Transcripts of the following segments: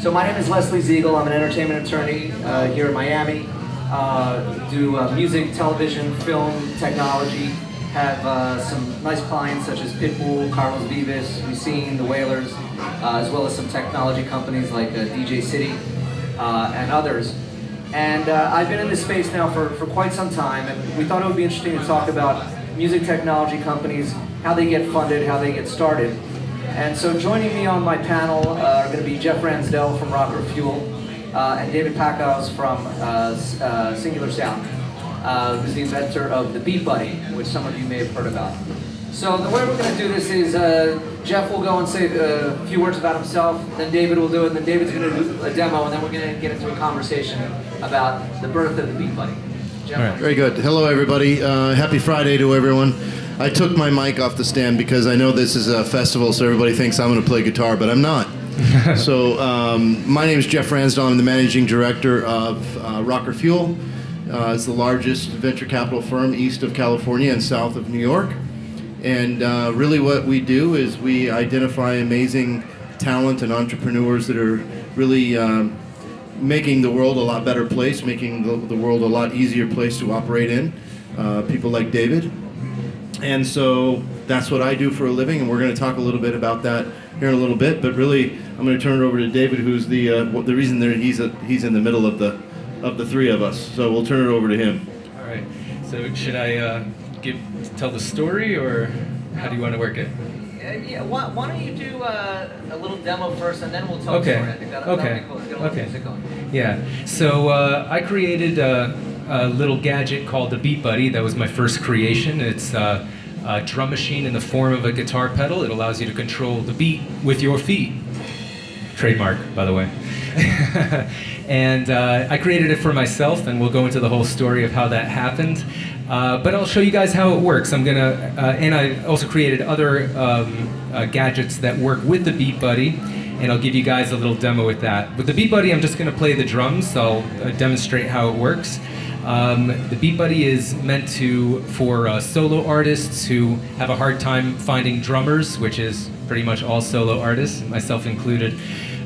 So my name is Leslie Jose Zigel. I'm an entertainment attorney here in Miami. Do music, television, film, technology. Have some nice clients such as Pitbull, Carlos Vives, we've seen the Wailers, as well as some technology companies like DJ City and others. And I've been in this space now for quite some time, and we thought it would be interesting to talk about music technology companies, how they get funded, how they get started. And so joining me on my panel are going to be Jeff Ransdell from Rokk3r Fuel and David Packows from Singular Sound, who's the inventor of the Beat Buddy, which some of you may have heard about. So the way we're going to do this is Jeff will go and say a few words about himself, then David will do it, and then David's going to do a demo, and then we're going to get into a conversation about the birth of the Beat Buddy. Jeff? All right. Very good. Hello, everybody. Happy Friday to everyone. I took my mic off the stand because I know this is a festival, so everybody thinks I'm going to play guitar, but I'm not. So my name is Jeff Ransdell. I'm the managing director of Rokk3r Fuel. It's the largest venture capital firm east of California and south of New York. And really what we do is we identify amazing talent and entrepreneurs that are really making the world a lot better place, making the world a lot easier place to operate in. People like David. And so that's what I do for a living, and we're going to talk a little bit about that here in a little bit. But really, I'm going to turn it over to David, who's the reason that he's in the middle of the three of us. So we'll turn it over to him. All right. So should I tell the story, or how do you want to work it? Yeah. Why don't you do a little demo first, and then we'll tell the story. I think that'll be cool. Let's get a little music going. Yeah. So I created a little gadget called the Beat Buddy. That was my first creation. It's a drum machine in the form of a guitar pedal. It allows you to control the beat with your feet. Trademark, by the way. And I created it for myself, and we'll go into the whole story of how that happened. But I'll show you guys how it works. And I also created other gadgets that work with the Beat Buddy, and I'll give you guys a little demo with that. With the Beat Buddy, I'm just going to play the drums, so I'll demonstrate how it works. The Beat Buddy is meant for solo artists who have a hard time finding drummers, which is pretty much all solo artists, myself included.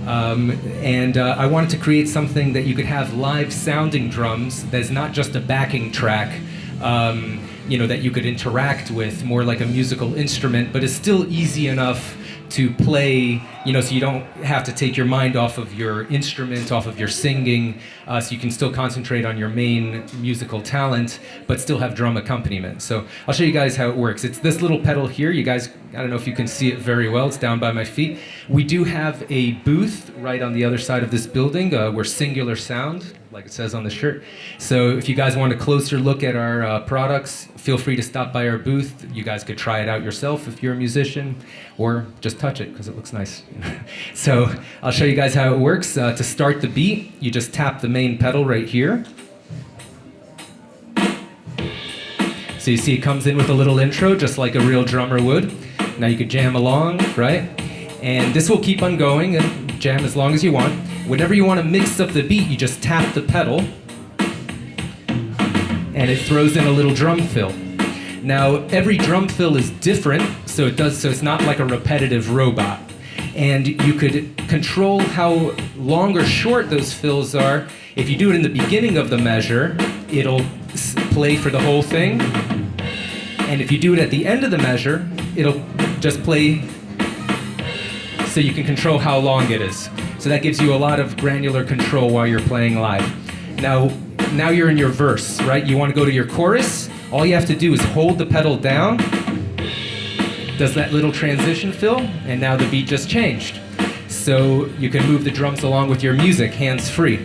I wanted to create something that you could have live sounding drums that's not just a backing track, that you could interact with, more like a musical instrument, but is still easy enough to play, so you don't have to take your mind off of your instrument, off of your singing, so you can still concentrate on your main musical talent, but still have drum accompaniment. So I'll show you guys how it works. It's this little pedal here. You guys, I don't know if you can see it very well. It's down by my feet. We do have a booth right on the other side of this building. We're Singular Sound, like it says on the shirt. So if you guys want a closer look at our products, feel free to stop by our booth. You guys could try it out yourself if you're a musician, or just touch it because it looks nice. So I'll show you guys how it works. To start the beat, you just tap the main pedal right here. So you see it comes in with a little intro, just like a real drummer would. Now you could jam along, right? And this will keep on going and jam as long as you want. Whenever you want to mix up the beat, you just tap the pedal, and it throws in a little drum fill. Now, every drum fill is different, so it's not like a repetitive robot. And you could control how long or short those fills are. If you do it in the beginning of the measure, it'll play for the whole thing. And if you do it at the end of the measure, it'll just play, so you can control how long it is. So that gives you a lot of granular control while you're playing live. Now you're in your verse, right? You want to go to your chorus. All you have to do is hold the pedal down. Does that little transition fill? And now the beat just changed. So you can move the drums along with your music, hands-free.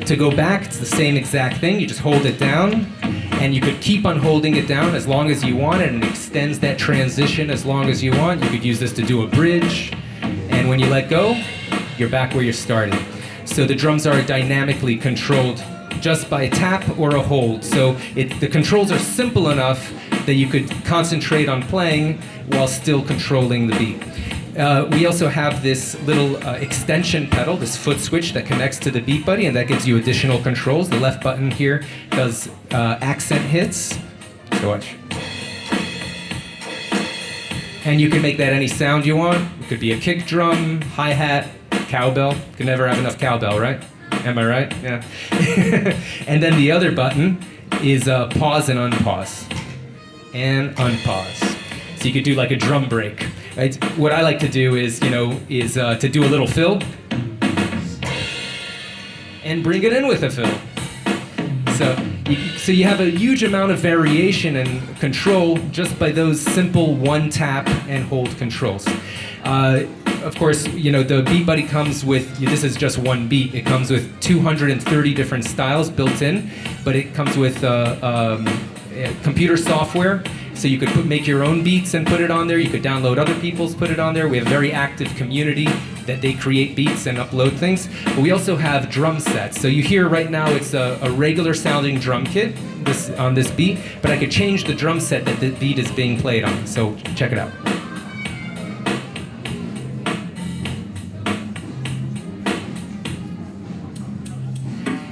To go back, it's the same exact thing. You just hold it down, and you could keep on holding it down as long as you want, and it extends that transition as long as you want. You could use this to do a bridge, and when you let go, you're back where you started. So the drums are dynamically controlled just by a tap or a hold. So the controls are simple enough that you could concentrate on playing while still controlling the beat. We also have this little extension pedal, this foot switch that connects to the Beat Buddy, and that gives you additional controls. The left button here does accent hits. So watch. And you can make that any sound you want. It could be a kick drum, hi-hat, cowbell. Can never have enough cowbell, right? Am I right? Yeah. And then the other button is pause and unpause. And unpause. So you could do like a drum break. Right? What I like to do is, to do a little fill and bring it in with a fill. So you have a huge amount of variation and control just by those simple one tap and hold controls. Of course, the Beat Buddy comes with, this is just one beat, it comes with 230 different styles built in, but it comes with computer software, so you could make your own beats and put it on there, you could download other people's, put it on there. We have a very active community that they create beats and upload things, but we also have drum sets. So you hear right now it's a regular sounding drum kit on this beat, but I could change the drum set that the beat is being played on, so check it out.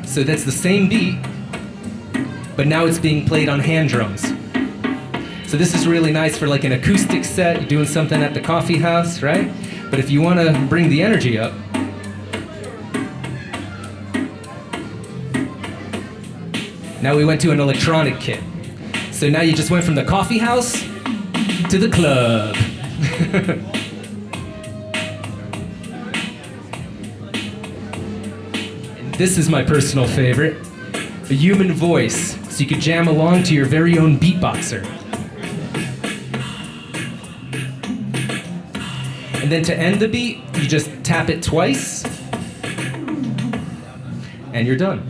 So that's the same beat, but now it's being played on hand drums. So this is really nice for like an acoustic set, you're doing something at the coffee house, right? But if you want to bring the energy up, now we went to an electronic kit. So now you just went from the coffee house to the club. This is my personal favorite, a human voice, so you can jam along to your very own beatboxer. And then to end the beat, you just tap it twice, and you're done.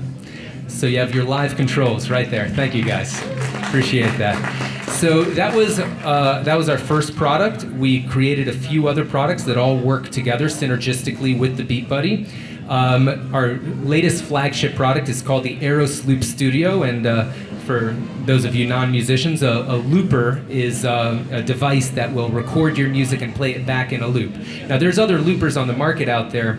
So you have your live controls right there. Thank you guys, appreciate that. So that was our first product. We created a few other products that all work together synergistically with the Beat Buddy. Our latest flagship product is called the Aeros Loop Studio, and for those of you non-musicians, a looper is a device that will record your music and play it back in a loop. Now there's other loopers on the market out there,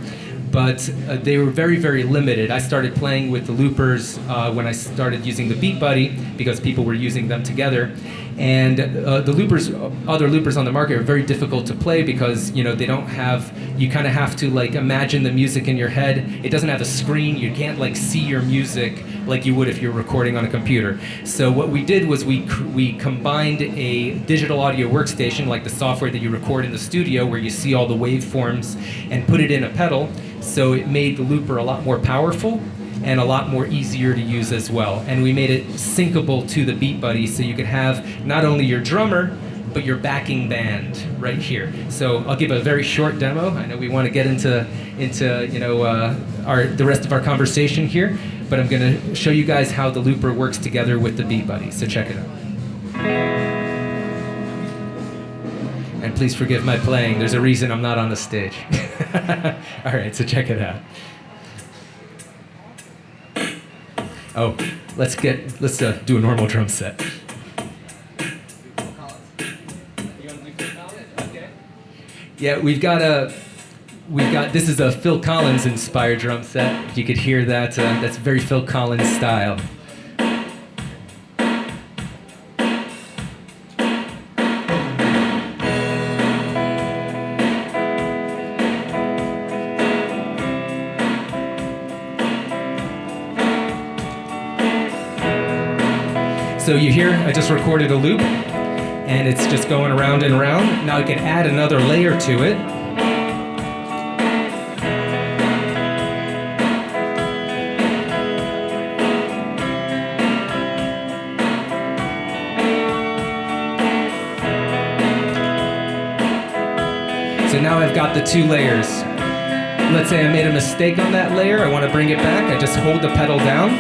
but they were very, very limited. I started playing with the loopers when I started using the Beat Buddy because people were using them together. And the loopers, other loopers on the market are very difficult to play because they don't have, you kind of have to like imagine the music in your head. It doesn't have a screen, you can't like see your music like you would if you're recording on a computer. So what we did was we combined a digital audio workstation, like the software that you record in the studio where you see all the waveforms, and put it in a pedal. So it made the looper a lot more powerful and a lot more easier to use as well. And we made it syncable to the Beat Buddy so you could have not only your drummer, but your backing band right here. So I'll give a very short demo. I know we want to get into the rest of our conversation here, but I'm going to show you guys how the looper works together with the Beat Buddy. So check it out. And please forgive my playing. There's a reason I'm not on the stage. All right, so check it out. Oh, let's do a normal drum set. Yeah, this is a Phil Collins inspired drum set. If you could hear that, that's very Phil Collins style. So you hear, I just recorded a loop, and it's just going around and around. Now I can add another layer to it. So now I've got the two layers. Let's say I made a mistake on that layer, I want to bring it back, I just hold the pedal down.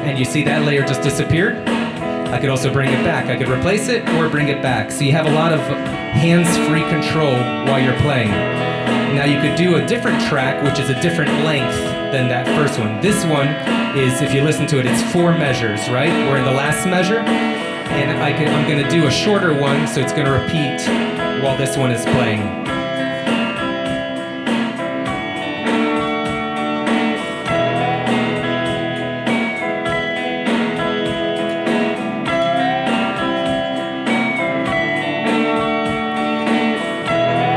And you see that layer just disappeared. I could also bring it back. I could replace it or bring it back. So you have a lot of hands-free control while you're playing. Now you could do a different track, which is a different length than that first one. This one is, if you listen to it, it's 4 measures, right? We're in the last measure. And I'm gonna do a shorter one, so it's gonna repeat while this one is playing.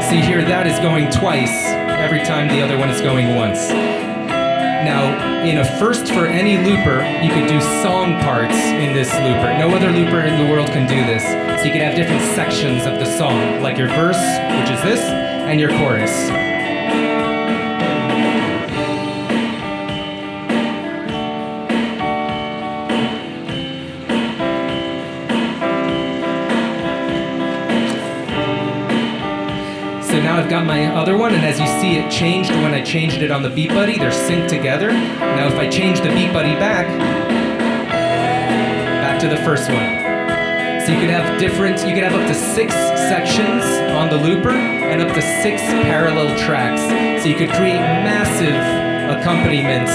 So you hear that is going twice every time the other one is going once. Now, in a first for any looper, you could do song parts in this looper. No other looper in the world can do this. So you could have different sections of the song, like your verse, which is this, and your chorus. So now I've got my other one, and as you see, it changed when I changed it on the Beat Buddy. They're synced together. Now if I change the Beat Buddy back to the first one. So you could have up to 6 sections on the looper and up to 6 parallel tracks. So you could create massive accompaniments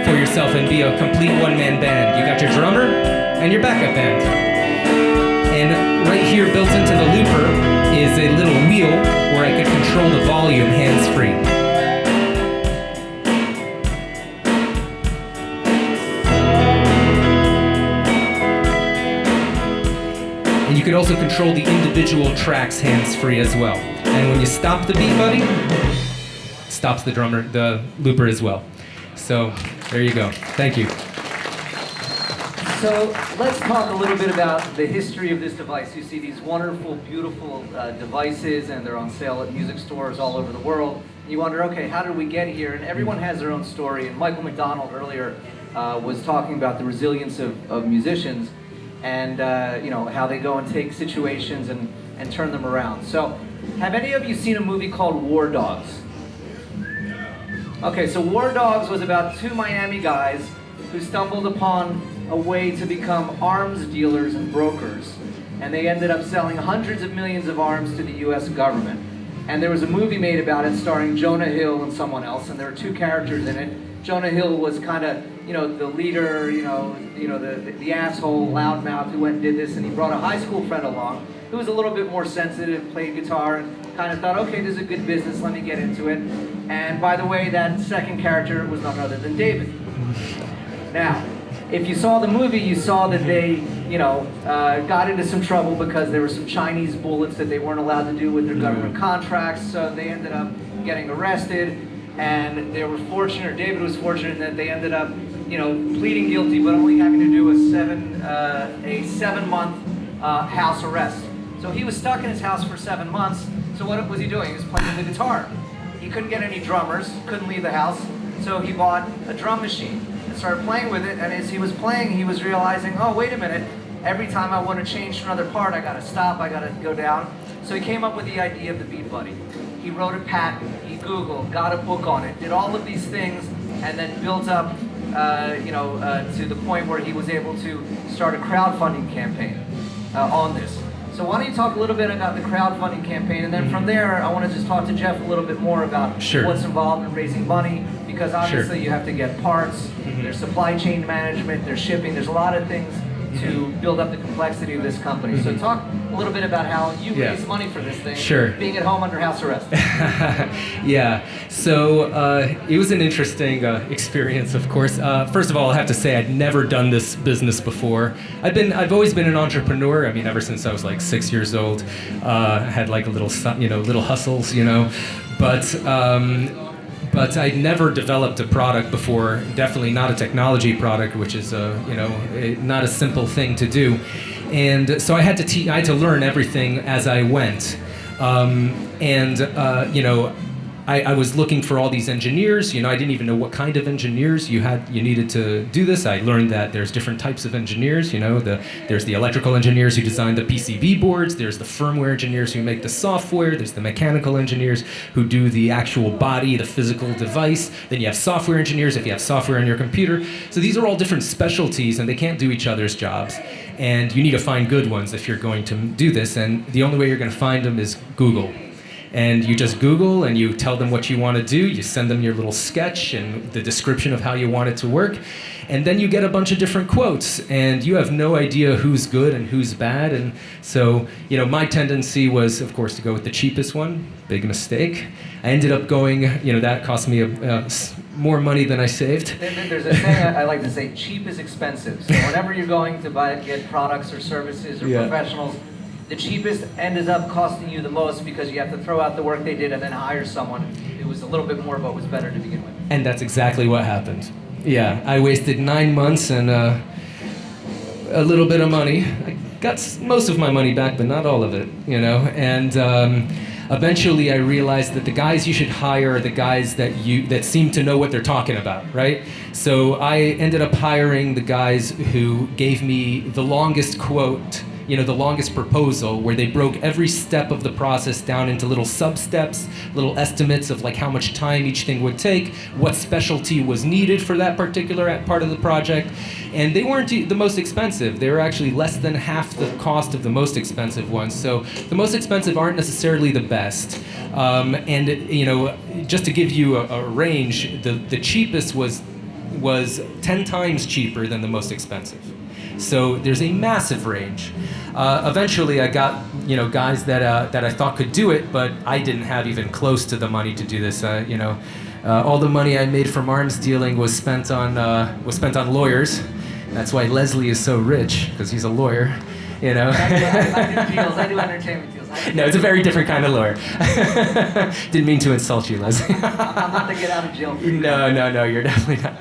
for yourself and be a complete one-man band. You got your drummer and your backup band. And right here built into the looper is a little wheel where I could control the volume hands-free. And you could also control the individual tracks hands-free as well. And when you stop the Beat Buddy, it stops the looper as well. So there you go. Thank you. So let's talk a little bit about the history of this device. You see these wonderful, beautiful devices, and they're on sale at music stores all over the world. You wonder, okay, how did we get here? And everyone has their own story. And Michael McDonald earlier was talking about the resilience of musicians and how they go and take situations and turn them around. So have any of you seen a movie called War Dogs? Okay, so War Dogs was about 2 Miami guys who stumbled upon a way to become arms dealers and brokers, and they ended up selling hundreds of millions of arms to the US government. And there was a movie made about it starring Jonah Hill and someone else, and there were 2 characters in it. Jonah Hill was kind of, the leader, the asshole, loudmouth who went and did this, and he brought a high school friend along who was a little bit more sensitive, played guitar, and kind of thought, okay, this is a good business, let me get into it. And by the way, that second character was none other than David. Now, if you saw the movie, you saw that they, got into some trouble because there were some Chinese bullets that they weren't allowed to do with their government contracts, so they ended up getting arrested, and they were fortunate, or David was fortunate, that they ended up, pleading guilty, but only having to do a 7-month house arrest. So he was stuck in his house for 7 months, so what was he doing? He was playing the guitar. He couldn't get any drummers, couldn't leave the house, so he bought a drum machine. Started playing with it, and as he was playing, he was realizing, oh, wait a minute, every time I want to change to another part, I gotta stop, I gotta go down. So he came up with the idea of the Beat Buddy. He wrote a patent, he Googled, got a book on it, did all of these things, and then built up, to the point where he was able to start a crowdfunding campaign on this. So why don't you talk a little bit about the crowdfunding campaign, and then from there, I want to just talk to Jeff a little bit more about what's involved in raising money, because obviously you have to get parts, there's supply chain management, there's shipping, there's a lot of things to build up the complexity of this company. So talk a little bit about how you raise money for this thing, being at home under house arrest. Yeah, so it was an interesting experience, of course. First of all, I have to say I'd never done this business before. I've always been an entrepreneur. I mean, ever since I was like 6 years old, I had like a little hustles, but I'd never developed a product before, definitely not a technology product, which is not a simple thing to do. And so I had to learn everything as I went. I was looking for all these engineers. I didn't even know what kind of engineers you needed to do this. I learned that there's different types of engineers. There's the electrical engineers who design the PCB boards. There's the firmware engineers who make the software. There's the mechanical engineers who do the actual body, the physical device. Then you have software engineers if you have software on your computer. So these are all different specialties, and they can't do each other's jobs. And you need to find good ones if you're going to do this. And the only way you're going to find them is Google. And you just Google and you tell them what you want to do. You send them your little sketch and the description of how you want it to work. And then you get a bunch of different quotes. And you have no idea who's good and who's bad. And so, my tendency was, of course, to go with the cheapest one. Big mistake. I ended up going, that cost me more money than I saved. There's a saying I like to say, cheap is expensive. So whenever you're going to get products or services or professionals, the cheapest ends up costing you the most because you have to throw out the work they did and then hire someone who was a little bit more, but was better to begin with. And that's exactly what happened. Yeah, I wasted 9 months and a little bit of money. I got most of my money back, but not all of it, you know. And eventually, I realized that the guys you should hire are the guys that seem to know what they're talking about, right? So I ended up hiring the guys who gave me the longest quote, you know, the longest proposal, where they broke every step of the process down into little sub-steps, little estimates of like how much time each thing would take, what specialty was needed for that particular part of the project. And they weren't the most expensive. They were actually less than half the cost of the most expensive ones. So the most expensive aren't necessarily the best. And you know, just to give you a range, the cheapest was 10 times cheaper than the most expensive. So there's a massive range. Eventually, I got guys that I thought could do it, but I didn't have even close to the money to do this. All the money I made from arms dealing was spent on lawyers. That's why Leslie is so rich, because he's a lawyer. You know. I do deals. I do entertainment deals. No, it's a very different kind of lawyer. Didn't mean to insult you, Leslie. I'm not the get out of jail free. No, you're definitely not.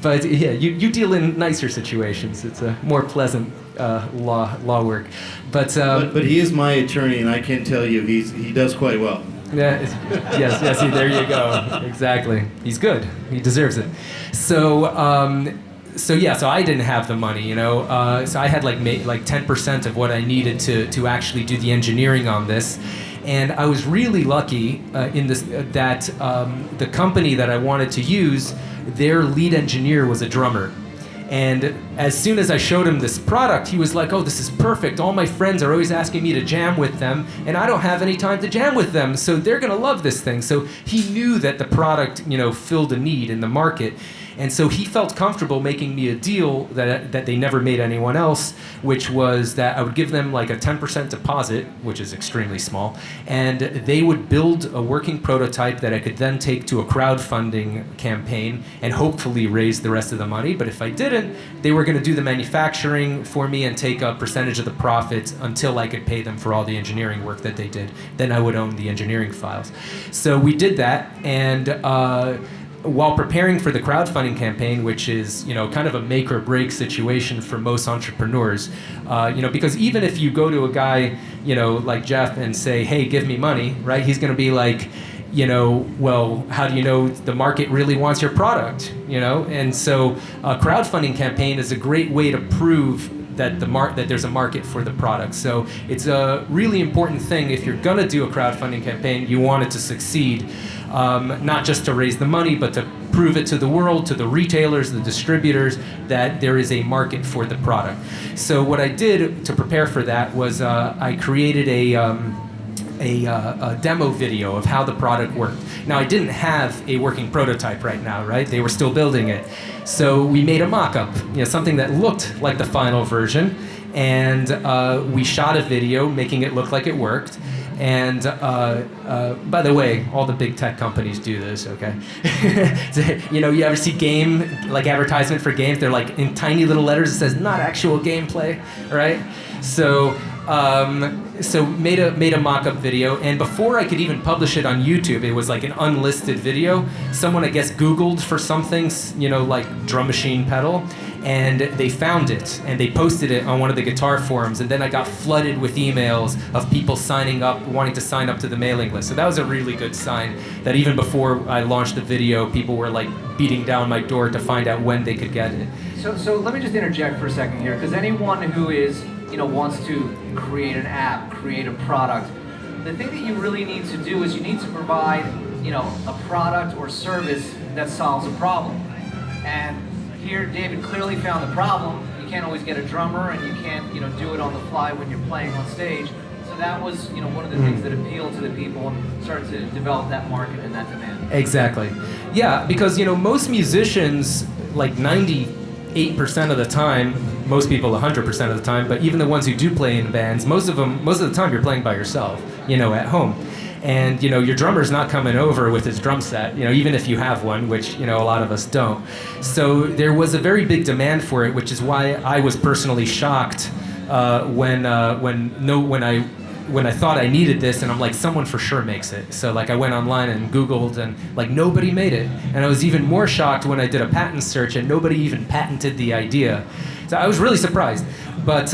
But yeah, you deal in nicer situations. It's a more pleasant law work. But he is my attorney, and I can tell you he does quite well. Yeah, yes, there you go. Exactly. He's good. He deserves it. So I didn't have the money, you know. So I had like 10% of what I needed to actually do the engineering on this. And I was really lucky in this that the company that I wanted to use, their lead engineer was a drummer. And as soon as I showed him this product, he was like, "Oh, this is perfect. All my friends are always asking me to jam with them, and I don't have any time to jam with them, so they're gonna love this thing." So he knew that the product, you know, filled a need in the market. And so he felt comfortable making me a deal that they never made anyone else, which was that I would give them like a 10% deposit, which is extremely small, and they would build a working prototype that I could then take to a crowdfunding campaign and hopefully raise the rest of the money. But if I didn't, they were going to do the manufacturing for me and take a percentage of the profits until I could pay them for all the engineering work that they did. Then I would own the engineering files. So we did that, and while preparing for the crowdfunding campaign, which is, you know, kind of a make or break situation for most entrepreneurs, because even if you go to a guy, you know, like Jeff and say, "Hey, give me money," right? He's going to be like, you know, "Well, how do you know the market really wants your product?" You know, and so a crowdfunding campaign is a great way to prove that that there's a market for the product. So it's a really important thing. If you're gonna do a crowdfunding campaign, you want it to succeed, not just to raise the money, but to prove it to the world, to the retailers, the distributors, that there is a market for the product. So what I did to prepare for that was I created a demo video of how the product worked. Now, I didn't have a working prototype right now, right? They were still building it. So we made a mock-up, you know, something that looked like the final version, and we shot a video making it look like it worked. And by the way, all the big tech companies do this, okay? You know, you ever see like advertisement for games? They're like in tiny little letters, it says not actual gameplay, right? So made a mock-up video, and before I could even publish it on YouTube, it was like an unlisted video. Someone, I guess, Googled for something, you know, like drum machine pedal, and they found it, and they posted it on one of the guitar forums, and then I got flooded with emails of people signing up, wanting to sign up to the mailing list. So that was a really good sign that even before I launched the video, people were like beating down my door to find out when they could get it. So let me just interject for a second here, because anyone who is, you know, wants to create an app, create a product, the thing that you really need to do is you need to provide, you know, a product or service that solves a problem. And here, David clearly found the problem. You can't always get a drummer, and you can't, you know, do it on the fly when you're playing on stage. So that was, you know, one of the things that appealed to the people and started to develop that market and that demand. Exactly. Yeah, because, you know, most musicians, like 98% of the time, most people 100% of the time, but even the ones who do play in bands, most of the time you're playing by yourself, you know, at home. And, you know, your drummer's not coming over with his drum set, you know, even if you have one, which, you know, a lot of us don't. So there was a very big demand for it, which is why I was personally shocked when I when I thought I needed this, and I'm like, someone for sure makes it. So like I went online and Googled, and like nobody made it. And I was even more shocked when I did a patent search and nobody even patented the idea. So I was really surprised. But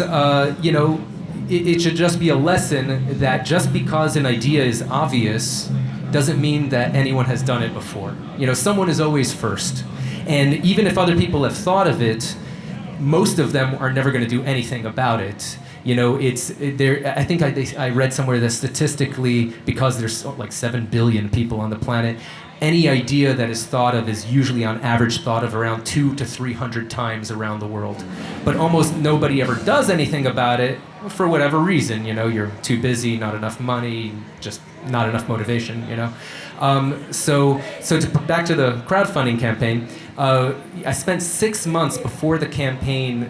you know, it should just be a lesson that just because an idea is obvious doesn't mean that anyone has done it before. You know, someone is always first. And even if other people have thought of it, most of them are never going to do anything about it. You know, it's there. I think I read somewhere that statistically, because there's like 7 billion people on the planet, any idea that is thought of is usually on average thought of around 200 to 300 times around the world. But almost nobody ever does anything about it for whatever reason. You know, you're too busy, not enough money, just not enough motivation, you know. Back to the crowdfunding campaign, I spent 6 months before the campaign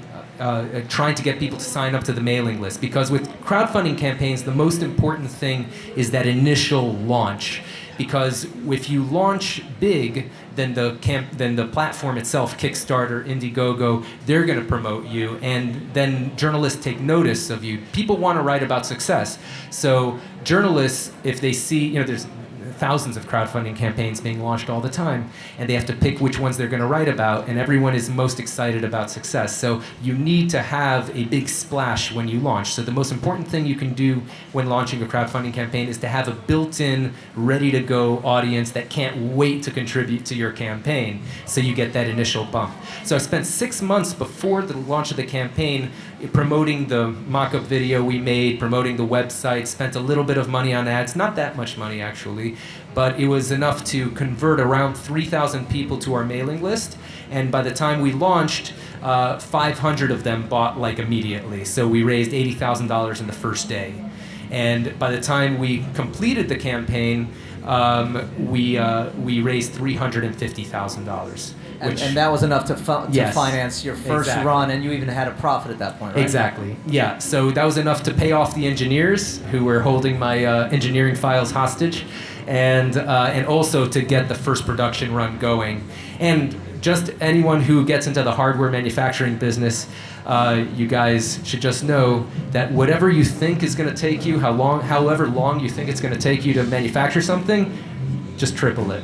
trying to get people to sign up to the mailing list, because with crowdfunding campaigns, the most important thing is that initial launch. Because if you launch big, then the platform itself, Kickstarter, Indiegogo, they're going to promote you, and then journalists take notice of you. People want to write about success, so journalists, if they see, you know, there's thousands of crowdfunding campaigns being launched all the time, and they have to pick which ones they're going to write about, and everyone is most excited about success. So you need to have a big splash when you launch. So the most important thing you can do when launching a crowdfunding campaign is to have a built-in, ready-to-go audience that can't wait to contribute to your campaign, so you get that initial bump. So I spent 6 months before the launch of the campaign promoting the mock-up video we made, promoting the website, spent a little bit of money on ads, not that much money actually, but it was enough to convert around 3,000 people to our mailing list, and by the time we launched, 500 of them bought like immediately, so we raised $80,000 in the first day. And by the time we completed the campaign, we raised $350,000. And that was enough to Yes, finance your first run, and you even had a profit at that point, right? Exactly. Yeah. So that was enough to pay off the engineers who were holding my engineering files hostage, and also to get the first production run going. And just anyone who gets into the hardware manufacturing business, you guys should just know that whatever you think is going to take you, however long you think it's going to take you to manufacture something, just triple it.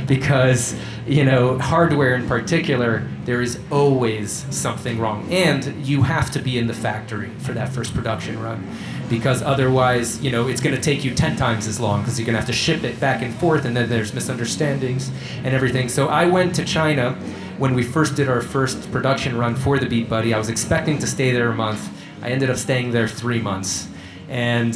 Because, you know, hardware in particular, there is always something wrong. And you have to be in the factory for that first production run. Because otherwise, you know, it's going to take you 10 times as long, because you're going to have to ship it back and forth, and then there's misunderstandings and everything. So I went to China when we first did our first production run for the Beat Buddy. I was expecting to stay there a month. I ended up staying there 3 months. And,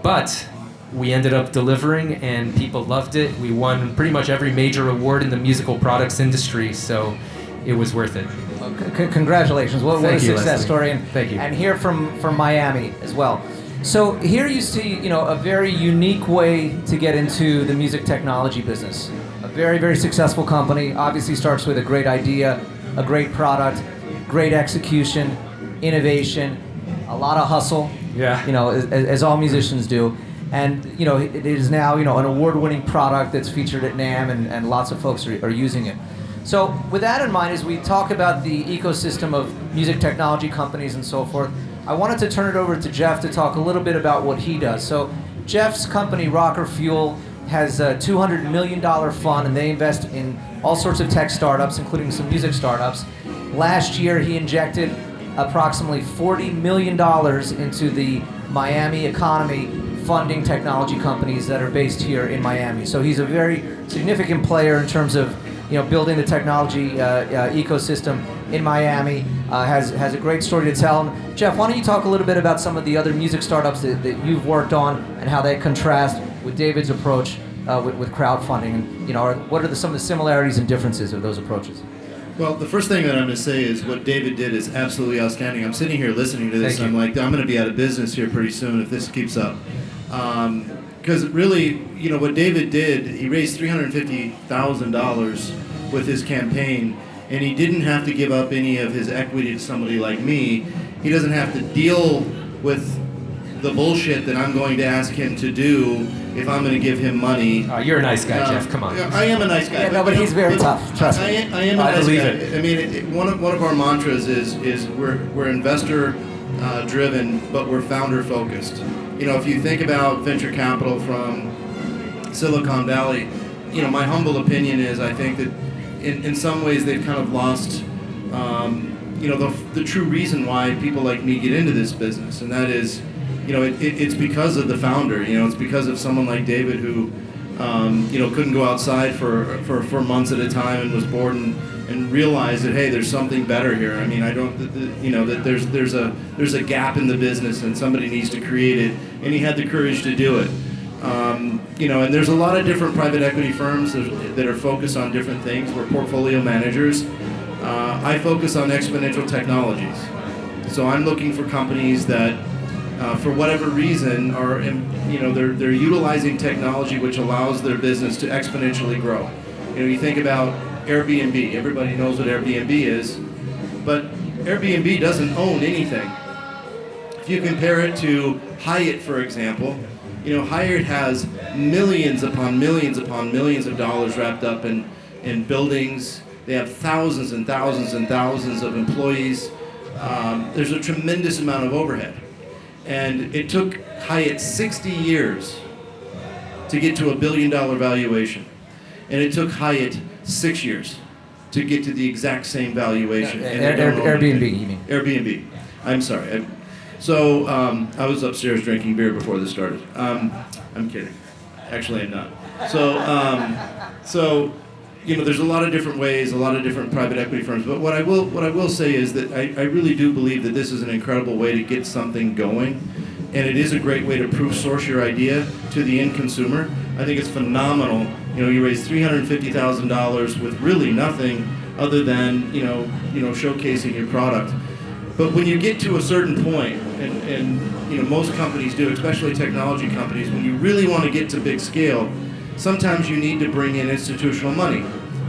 but we ended up delivering, and people loved it. We won pretty much every major award in the musical products industry, so it was worth it. Well, congratulations. What a success Leslie. story. And, Thank you. And here from Miami as well. So here you see, you know, a very unique way to get into the music technology business. A very, very successful company. Obviously starts with a great idea, a great product, great execution, innovation, a lot of hustle. Yeah. You know, as all musicians do. And, you know, it is now, you know, an award-winning product that's featured at NAMM, and lots of folks are using it. So with that in mind, as we talk about the ecosystem of music technology companies and so forth, I wanted to turn it over to Jeff to talk a little bit about what he does. So Jeff's company, Rokk3r Fuel, has a $200 million fund, and they invest in all sorts of tech startups, including some music startups. Last year, he injected approximately $40 million into the Miami economy, funding technology companies that are based here in Miami. So he's a very significant player in terms of, you know, building the technology ecosystem in Miami. Has a great story to tell. And Jeff, why don't you talk a little bit about some of the other music startups that you've worked on, and how they contrast with David's approach with crowdfunding, and, you know, what are some of the similarities and differences of those approaches? Well, the first thing that I'm going to say is what David did is absolutely outstanding. I'm sitting here listening to this, and I'm like, I'm going to be out of business here pretty soon if this keeps up. Because really, you know, what David did, he raised $350,000 with his campaign, and he didn't have to give up any of his equity to somebody like me. He doesn't have to deal with the bullshit that I'm going to ask him to do if I'm going to give him money. You're a nice guy, Jeff. Come on. I am a nice guy. Yeah, no, but he's very tough. Trust me. I am a nice believe guy. it. I mean, one of our mantras is we're investor driven, but we're founder focused. if you think about venture capital from Silicon Valley, my humble opinion is I think that in some ways they've kind of lost, the true reason why people like me get into this business, and that is, it's because of the founder. It's because of someone like David who, couldn't go outside for months at a time and was bored and realized that, hey, there's something better here. I mean, that there's a gap in the business and somebody needs to create it, and he had the courage to do it. And there's a lot of different private equity firms that are focused on different things. We're portfolio managers. I focus on exponential technologies. So I'm looking for companies that, for whatever reason, are they're utilizing technology which allows their business to exponentially grow. You think about Airbnb. Everybody knows what Airbnb is, but Airbnb doesn't own anything. If you compare it to Hyatt, for example, Hyatt has millions upon millions upon millions of dollars wrapped up in buildings. They have thousands and thousands and thousands of employees. There's a tremendous amount of overhead. And it took Hyatt 60 years to get to $1 billion valuation. And it took Hyatt 6 years to get to the exact same valuation. Airbnb, you mean? Airbnb. I'm sorry. So I was upstairs drinking beer before this started. I'm kidding. Actually, I'm not. So there's a lot of different ways, a lot of different private equity firms. But what I will say is that I really do believe that this is an incredible way to get something going, and it is a great way to proof source your idea to the end consumer. I think it's phenomenal. You raise $350,000 with really nothing other than showcasing your product. But when you get to a certain point, and most companies do, especially technology companies, when you really want to get to big scale, sometimes you need to bring in institutional money,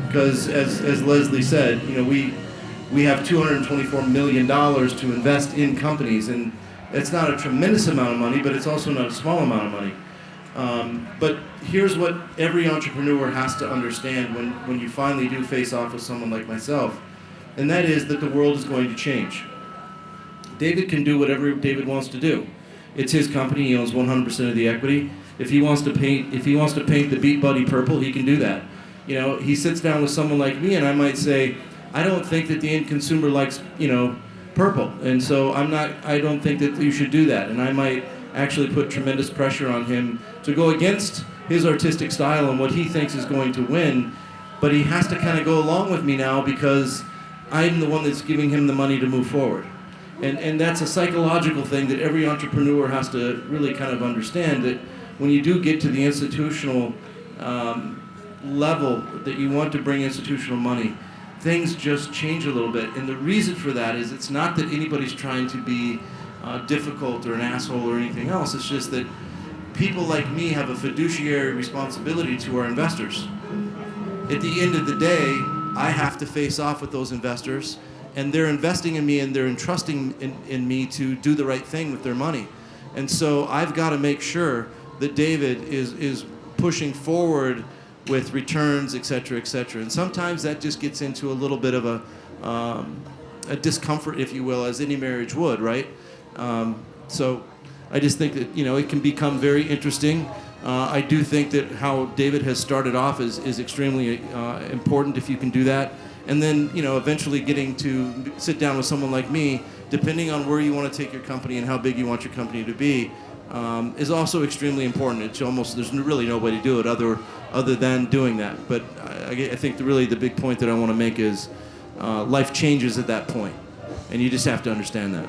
because as Leslie said, we have $224 million to invest in companies, and it's not a tremendous amount of money, but it's also not a small amount of money. But here's what every entrepreneur has to understand when you finally do face off with someone like myself, and that is that the world is going to change. David can do whatever David wants to do. It's his company. He owns 100% of the equity. If he wants to paint the Beat Buddy purple, he can do that. He sits down with someone like me, and I might say, I don't think that the end consumer likes, purple, and so I don't think that you should do that. And I might actually put tremendous pressure on him to go against his artistic style and what he thinks is going to win, but he has to kind of go along with me now because I'm the one that's giving him the money to move forward. And that's a psychological thing that every entrepreneur has to really kind of understand, that when you do get to the institutional level that you want to bring institutional money, things just change a little bit. And the reason for that is it's not that anybody's trying to be difficult or an asshole or anything else. It's just that people like me have a fiduciary responsibility to our investors. At the end of the day, I have to face off with those investors, and they're investing in me and they're entrusting in me to do the right thing with their money. And so I've got to make sure that David is pushing forward with returns, et cetera, et cetera. And sometimes that just gets into a little bit of a discomfort, if you will, as any marriage would, right? So I just think that, it can become very interesting. I do think that how David has started off is extremely important if you can do that. And then, eventually getting to sit down with someone like me, depending on where you want to take your company and how big you want your company to be, is also extremely important. There's really no way to do it other than doing that. But I think the big point that I want to make is life changes at that point, and you just have to understand that.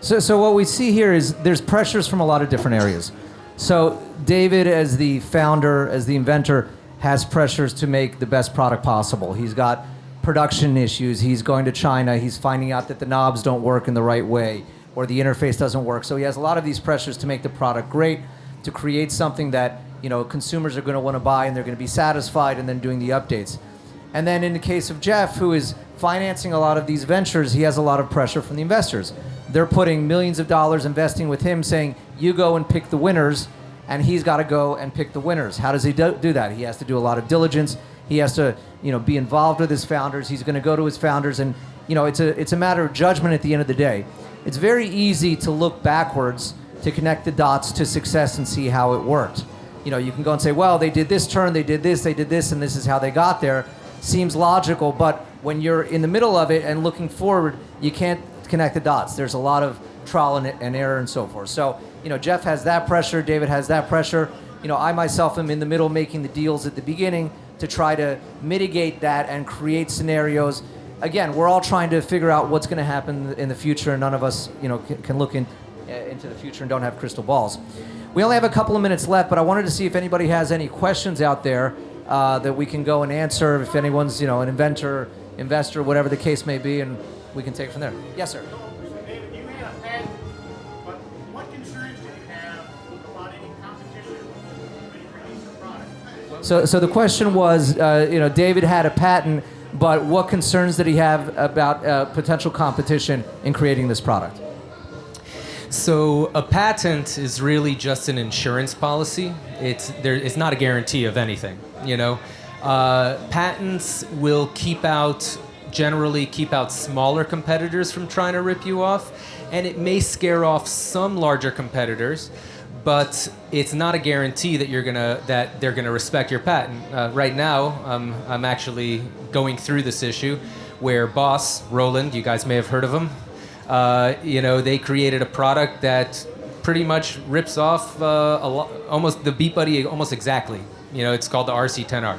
So what we see here is there's pressures from a lot of different areas. So David, as the founder, as the inventor, has pressures to make the best product possible. He's got production issues. He's going to China. He's finding out that the knobs don't work in the right way, or the interface doesn't work. So he has a lot of these pressures to make the product great, to create something that consumers are going to want to buy and they're going to be satisfied, and then doing the updates. And then in the case of Jeff, who is financing a lot of these ventures, he has a lot of pressure from the investors. They're putting millions of dollars investing with him, saying, you go and pick the winners, and he's got to go and pick the winners. How does he do that? He has to do a lot of diligence. He has to be involved with his founders. He's going to go to his founders, and it's a matter of judgment at the end of the day. It's very easy to look backwards to connect the dots to success and see how it worked. You know, you can go and say, well, they did this turn, they did this, and this is how they got there. Seems logical, but when you're in the middle of it and looking forward, you can't connect the dots. There's a lot of trial and error and so forth. So, you know, Jeff has that pressure, David has that pressure. You know, I myself am in the middle making the deals at the beginning to try to mitigate that and create scenarios. Again, we're all trying to figure out what's going to happen in the future, and none of us, you know, can look into the future and don't have crystal balls. We only have a couple of minutes left, but I wanted to see if anybody has any questions out there that we can go and answer. If anyone's, you know, an inventor, investor, whatever the case may be, and we can take it from there. Yes, sir. David, you had a patent, but what concerns do you have about any competition when you release your product? So the question was, you know, David had a patent, but what concerns did he have about potential competition in creating this product? So a patent is really just an insurance policy. It's not a guarantee of anything, you know. Patents will generally keep out smaller competitors from trying to rip you off, and it may scare off some larger competitors, but it's not a guarantee that they're gonna respect your patent. Right now, I'm actually going through this issue where Boss, Roland, you guys may have heard of him, you know, they created a product that pretty much rips off almost the Beat Buddy almost exactly. You know, it's called the RC10R.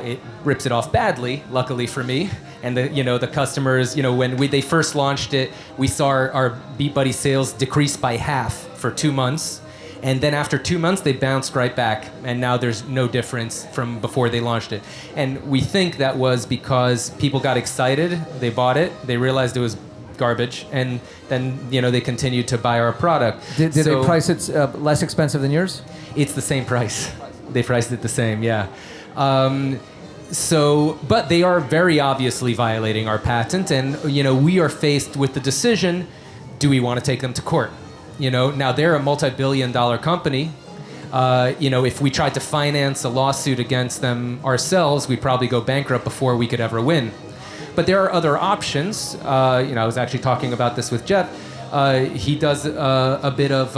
It rips it off badly, luckily for me, and the customers, you know, when they first launched it, we saw our Beat Buddy sales decrease by half for 2 months, and then after 2 months they bounced right back, and now there's no difference from before they launched it. And we think that was because people got excited, they bought it, they realized it was garbage, and then, you know, they continued to buy our product. Did they price it less expensive than yours? It's the same price. They priced it the same, yeah. But they are very obviously violating our patent, and, you know, we are faced with the decision: do we want to take them to court? You know, now they're a multi-billion-dollar company. You know, if we tried to finance a lawsuit against them ourselves, we'd probably go bankrupt before we could ever win. But there are other options. You know, I was actually talking about this with Jeff. He does a bit of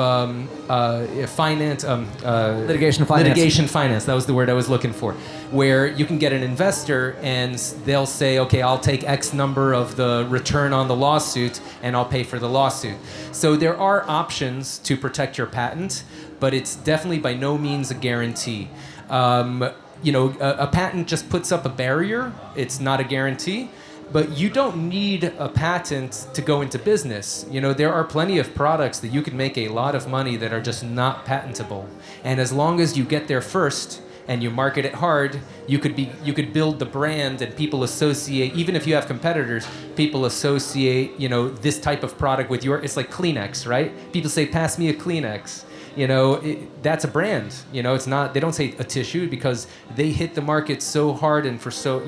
finance, litigation finance. Litigation finance. That was the word I was looking for. Where you can get an investor and they'll say, okay, I'll take X number of the return on the lawsuit and I'll pay for the lawsuit. So there are options to protect your patent, but it's definitely by no means a guarantee. You know, a patent just puts up a barrier. It's not a guarantee. But you don't need a patent to go into business. You know, there are plenty of products that you could make a lot of money that are just not patentable. And as long as you get there first and you market it hard, you could build the brand, and people associate, even if you have competitors, people associate, you know, this type of product with it's like Kleenex, right? People say, pass me a Kleenex. You know, that's a brand. You know, it's not. They don't say a tissue because they hit the market so hard and for so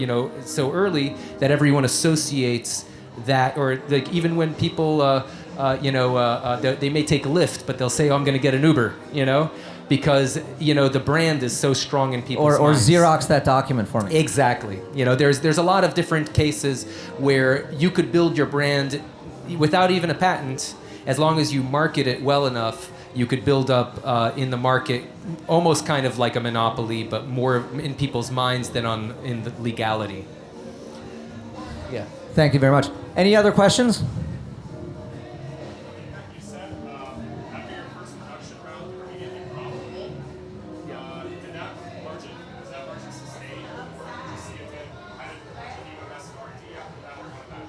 early that everyone associates that. Or like even when people, they may take a Lyft, but they'll say, "Oh, I'm going to get an Uber." You know, because you know the brand is so strong in people's minds. Or Xerox that document for me. Exactly. You know, there's a lot of different cases where you could build your brand without even a patent, as long as you market it well enough. You could build up in the market almost kind of like a monopoly, but more in people's minds than in the legality. Yeah. Thank you very much. Any other questions? You said after your first production round, you were immediately profitable. Did that margin sustain, or did you see it kind of continue to invest in R&D after that, or went back?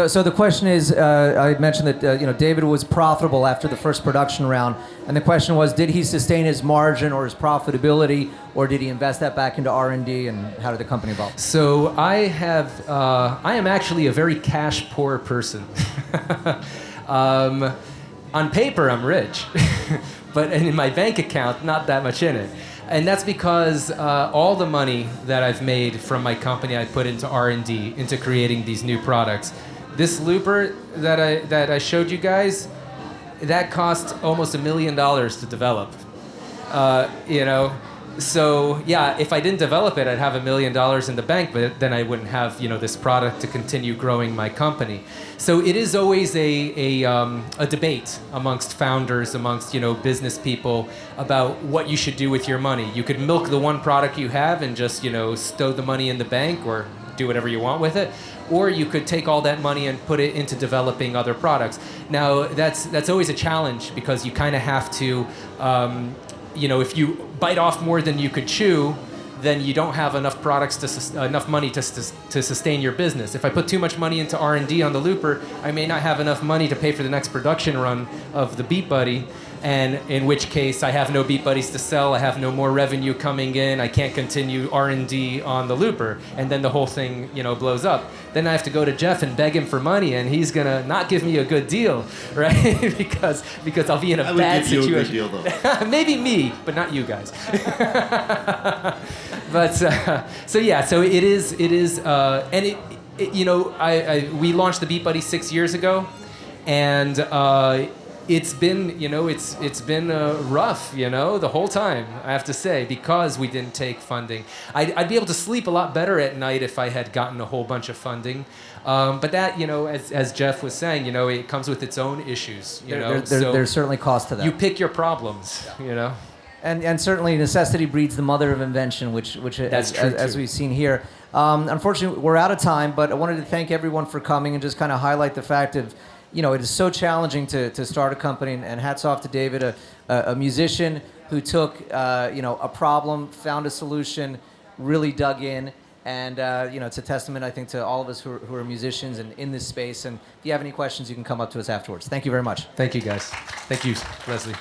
So the question is, I mentioned that you know, David was profitable after the first production round, and the question was, did he sustain his margin or his profitability, or did he invest that back into R&D, and how did the company evolve? So I am actually a very cash poor person. On paper, I'm rich, but in my bank account, not that much in it. And that's because all the money that I've made from my company, I put into R&D, into creating these new products. This looper that I showed you guys, that cost almost $1 million to develop. You know, So yeah, if I didn't develop it, I'd have $1 million in the bank, but then I wouldn't have this product to continue growing my company. So it is always a debate amongst founders, amongst business people about what you should do with your money. You could milk the one product you have and just stow the money in the bank or do whatever you want with it, or you could take all that money and put it into developing other products. Now that's always a challenge because you kind of have to. If you bite off more than you could chew, then you don't have enough products enough money to sustain your business. If I put too much money into R&D on the looper, I may not have enough money to pay for the next production run of the Beat Buddy, and in which case I have no Beat Buddies to sell, I have no more revenue coming in, I can't continue R&D on the looper, and then the whole thing blows up. Then I have to go to Jeff and beg him for money, and he's gonna not give me a good deal, right? because I'll be in a bad situation. I would give you a good deal, though. Maybe me, but not you guys. But so it is, and we launched the Beat Buddy 6 years ago, and it's been rough the whole time, I have to say, because we didn't take funding. I'd be able to sleep a lot better at night if I had gotten a whole bunch of funding, but that as Jeff was saying, it comes with its own issues. There's certainly cost to that. You pick your problems. And certainly necessity breeds the mother of invention, which as we've seen here. Unfortunately, we're out of time, but I wanted to thank everyone for coming and just kind of highlight the fact of, it is so challenging to start a company, and hats off to David, a musician who took a problem, found a solution, really dug in, and it's a testament, I think, to all of us who are musicians and in this space. And if you have any questions, you can come up to us afterwards. Thank you very much. Thank you, guys. Thank you, Leslie.